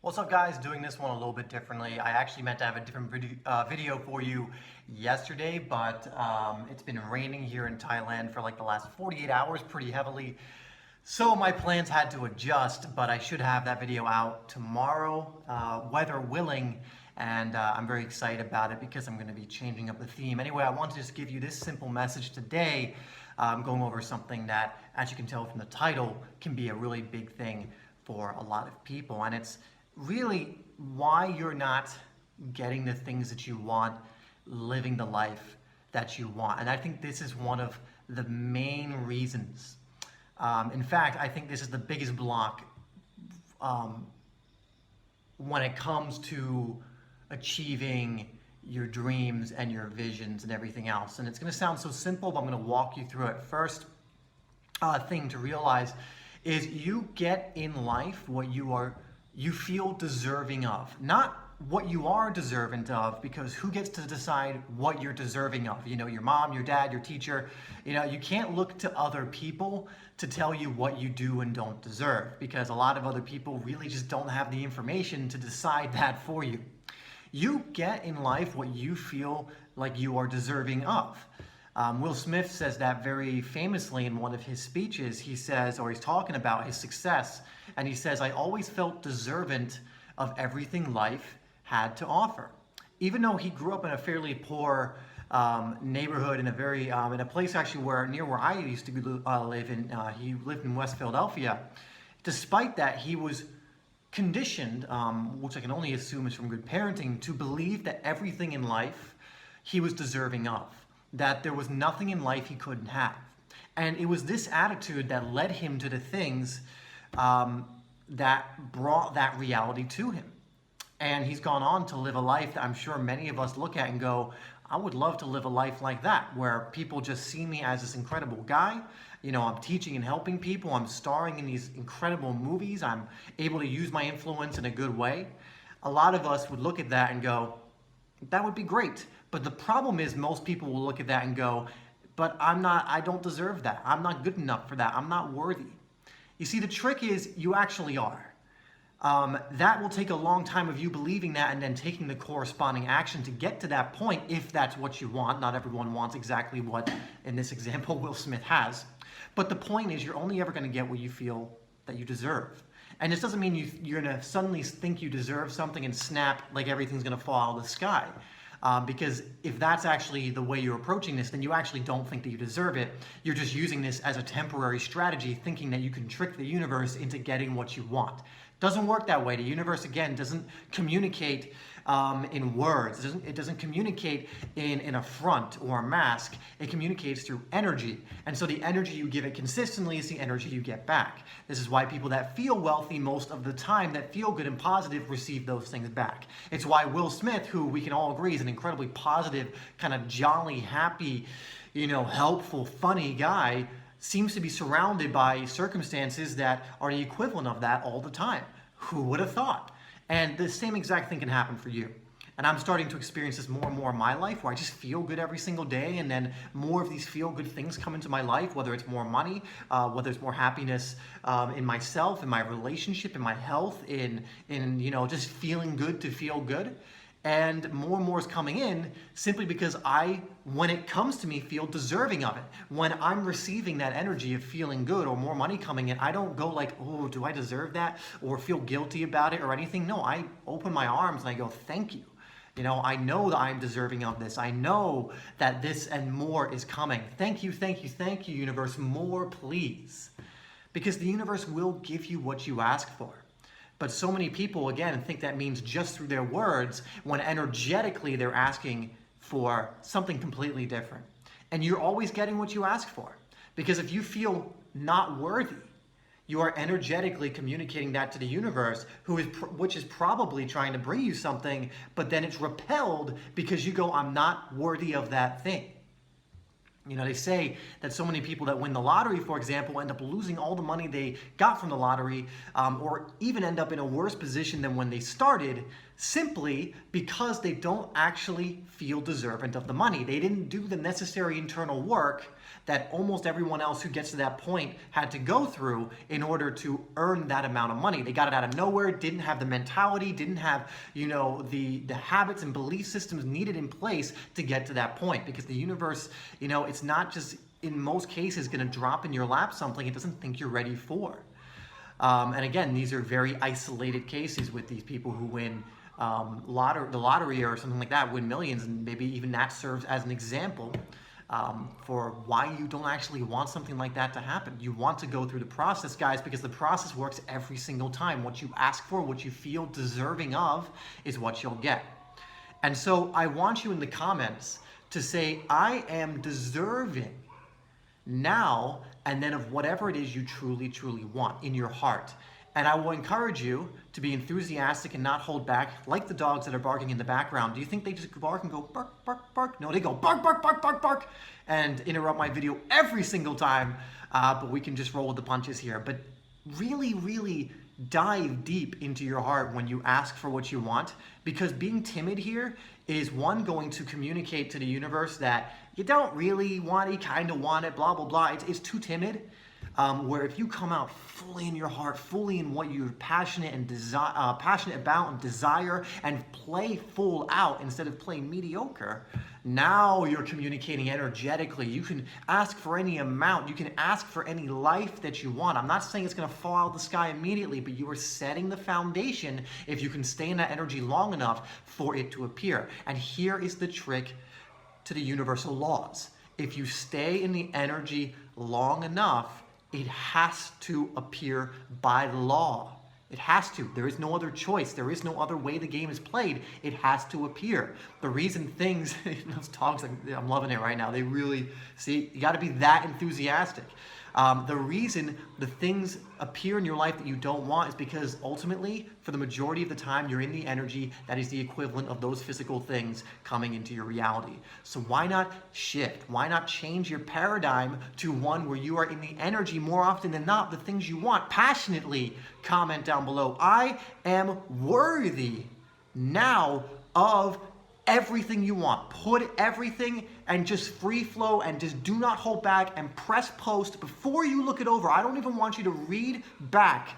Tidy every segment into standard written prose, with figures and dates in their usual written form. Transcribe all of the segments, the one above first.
What's up, guys? Doing this one a little bit differently. I actually meant to have a different video for you yesterday, but it's been raining here in Thailand for like the last 48 hours pretty heavily. So my plans had to adjust, but I should have that video out tomorrow, weather willing, and I'm very excited about it because I'm going to be changing up the theme. Anyway, I want to just give you this simple message today. I'm going over something that, as you can tell from the title, can be a really big thing for a lot of people, and it's really why you're not getting the things that you want, living the life that you want. And I think this is one of the main reasons. In fact, I think this is the biggest block when it comes to achieving your dreams and your visions and everything else. And it's going to sound so simple, but I'm going to walk you through it. First thing to realize is you get in life what you feel deserving of, not what you are deserving of, because who gets to decide what you're deserving of? You know, your mom, your dad, your teacher. You know, you can't look to other people to tell you what you do and don't deserve, because a lot of other people really just don't have the information to decide that for you. You get in life what you feel like you are deserving of. Will Smith says that very famously in one of his speeches. He says, or he's talking about his success, and he says, "I always felt deserving of everything life had to offer." Even though he grew up in a fairly poor neighborhood, in a very in a place actually near where I used to live in. He lived in West Philadelphia. Despite that, he was conditioned, which I can only assume is from good parenting, to believe that everything in life he was deserving of. That there was nothing in life he couldn't have. And it was this attitude that led him to the things that brought that reality to him. And he's gone on to live a life that I'm sure many of us look at and go, I would love to live a life like that, where people just see me as this incredible guy. You know, I'm teaching and helping people. I'm starring in these incredible movies. I'm able to use my influence in a good way. A lot of us would look at that and go, that would be great. But the problem is most people will look at that and go, but I don't deserve that. I'm not good enough for that. I'm not worthy. You see, the trick is you actually are. That will take a long time of you believing that and then taking the corresponding action to get to that point, if that's what you want. Not everyone wants exactly what, in this example, Will Smith has. But the point is, you're only ever going to get what you feel that you deserve. And this doesn't mean you're going to suddenly think you deserve something and snap like everything's going to fall out of the sky. Because if that's actually the way you're approaching this, then you actually don't think that you deserve it. You're just using this as a temporary strategy, thinking that you can trick the universe into getting what you want. Doesn't work that way. The universe, again, doesn't communicate in words. It doesn't communicate in a front or a mask. It communicates through energy. And so the energy you give it consistently is the energy you get back. This is why people that feel wealthy most of the time, that feel good and positive, receive those things back. It's why Will Smith, who we can all agree is an incredibly positive, kind of jolly, happy, you know, helpful, funny guy, seems to be surrounded by circumstances that are the equivalent of that all the time. Who would have thought? And the same exact thing can happen for you. And I'm starting to experience this more and more in my life, where I just feel good every single day, and then more of these feel-good things come into my life, whether it's more money, whether it's more happiness in myself, in my relationship, in my health, in you know, just feeling good to feel good. And more is coming in simply because I, when it comes to me, feel deserving of it. When I'm receiving that energy of feeling good or more money coming in, I don't go like, oh, do I deserve that? Or feel guilty about it or anything. No, I open my arms and I go, thank you. You know, I know that I'm deserving of this. I know that this and more is coming. Thank you, thank you, thank you, universe. More, please. Because the universe will give you what you ask for. But so many people, again, think that means just through their words, when energetically they're asking for something completely different. And you're always getting what you ask for. Because if you feel not worthy, you are energetically communicating that to the universe, which is probably trying to bring you something, but then it's repelled because you go, I'm not worthy of that thing. You know, they say that so many people that win the lottery, for example, end up losing all the money they got from the lottery, or even end up in a worse position than when they started, simply because they don't actually feel deserving of the money. They didn't do the necessary internal work that almost everyone else who gets to that point had to go through in order to earn that amount of money. They got it out of nowhere, didn't have the mentality, didn't have, the habits and belief systems needed in place to get to that point. Because the universe, it's not just in most cases going to drop in your lap something it doesn't think you're ready for. And again, these are very isolated cases with these people who win the lottery or something like that, win millions, and maybe even that serves as an example for why you don't actually want something like that to happen. You want to go through the process, guys, because the process works every single time. What you ask for, what you feel deserving of, is what you'll get. And so I want you in the comments to say, I am deserving now, and then of whatever it is you truly, truly want in your heart. And I will encourage you to be enthusiastic and not hold back, like the dogs that are barking in the background. Do you think they just bark and go bark, bark, bark? No, they go bark, bark, bark, bark, bark, and interrupt my video every single time, but we can just roll with the punches here. But really, really dive deep into your heart when you ask for what you want, because being timid here is, one, going to communicate to the universe that you don't really want it, you kind of want it, blah, blah, blah. It's too timid. Where if you come out fully in your heart, fully in what you're passionate about and desire, and play full out instead of playing mediocre, now you're communicating energetically. You can ask for any amount. You can ask for any life that you want. I'm not saying it's going to fall out of the sky immediately, but you are setting the foundation, if you can stay in that energy long enough, for it to appear. And here is the trick to the universal laws. If you stay in the energy long enough, it has to appear by law. It has to. There is no other choice. There is no other way the game is played. It has to appear. The reason things, those dogs, I'm loving it right now. They really, see, you got to be that enthusiastic. The reason the things appear in your life that you don't want is because ultimately, for the majority of the time, you're in the energy that is the equivalent of those physical things coming into your reality. So why not shift? Why not change your paradigm to one where you are in the energy more often than not, the things you want? Passionately comment down below, I am worthy now of everything you want. Put everything and just free flow, and just do not hold back, and press post before you look it over. I don't even want you to read back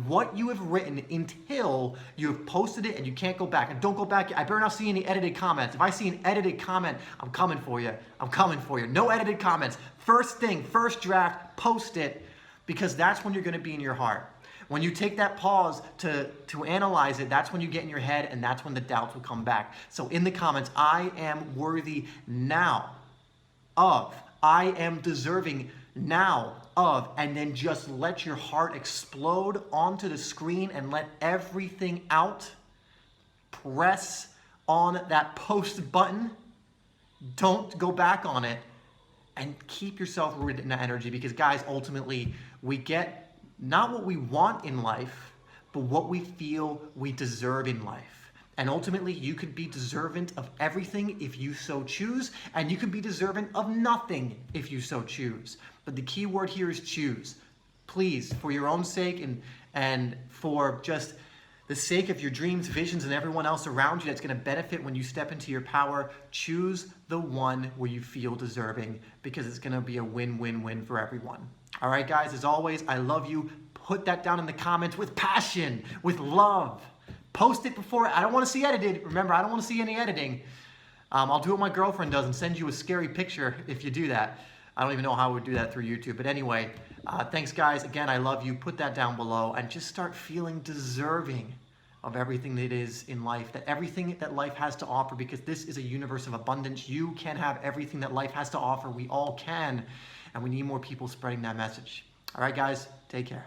what you have written until you have posted it and you can't go back. And don't go back. I better not see any edited comments. If I see an edited comment, I'm coming for you. I'm coming for you. No edited comments. First thing, first draft, post it, because that's when you're going to be in your heart. When you take that pause to analyze it, that's when you get in your head, and that's when the doubts will come back. So in the comments, I am worthy now of, I am deserving now of, and then just let your heart explode onto the screen and let everything out. Press on that post button. Don't go back on it, and keep yourself rooted in that energy, because guys, ultimately we get not what we want in life, but what we feel we deserve in life. And ultimately, you could be deserving of everything if you so choose, and you could be deserving of nothing if you so choose. But the key word here is choose. Please, for your own sake and for just the sake of your dreams, visions, and everyone else around you that's going to benefit when you step into your power, choose the one where you feel deserving, because it's going to be a win-win-win for everyone. All right, guys, as always, I love you. Put that down in the comments with passion, with love. Post it before. I don't want to see edited. Remember, I don't want to see any editing. I'll do what my girlfriend does and send you a scary picture if you do that. I don't even know how I would do that through YouTube. But anyway, thanks, guys. Again, I love you. Put that down below and just start feeling deserving of everything that is in life, that everything that life has to offer, because this is a universe of abundance. You can have everything that life has to offer. We all can. And we need more people spreading that message. All right, guys, take care.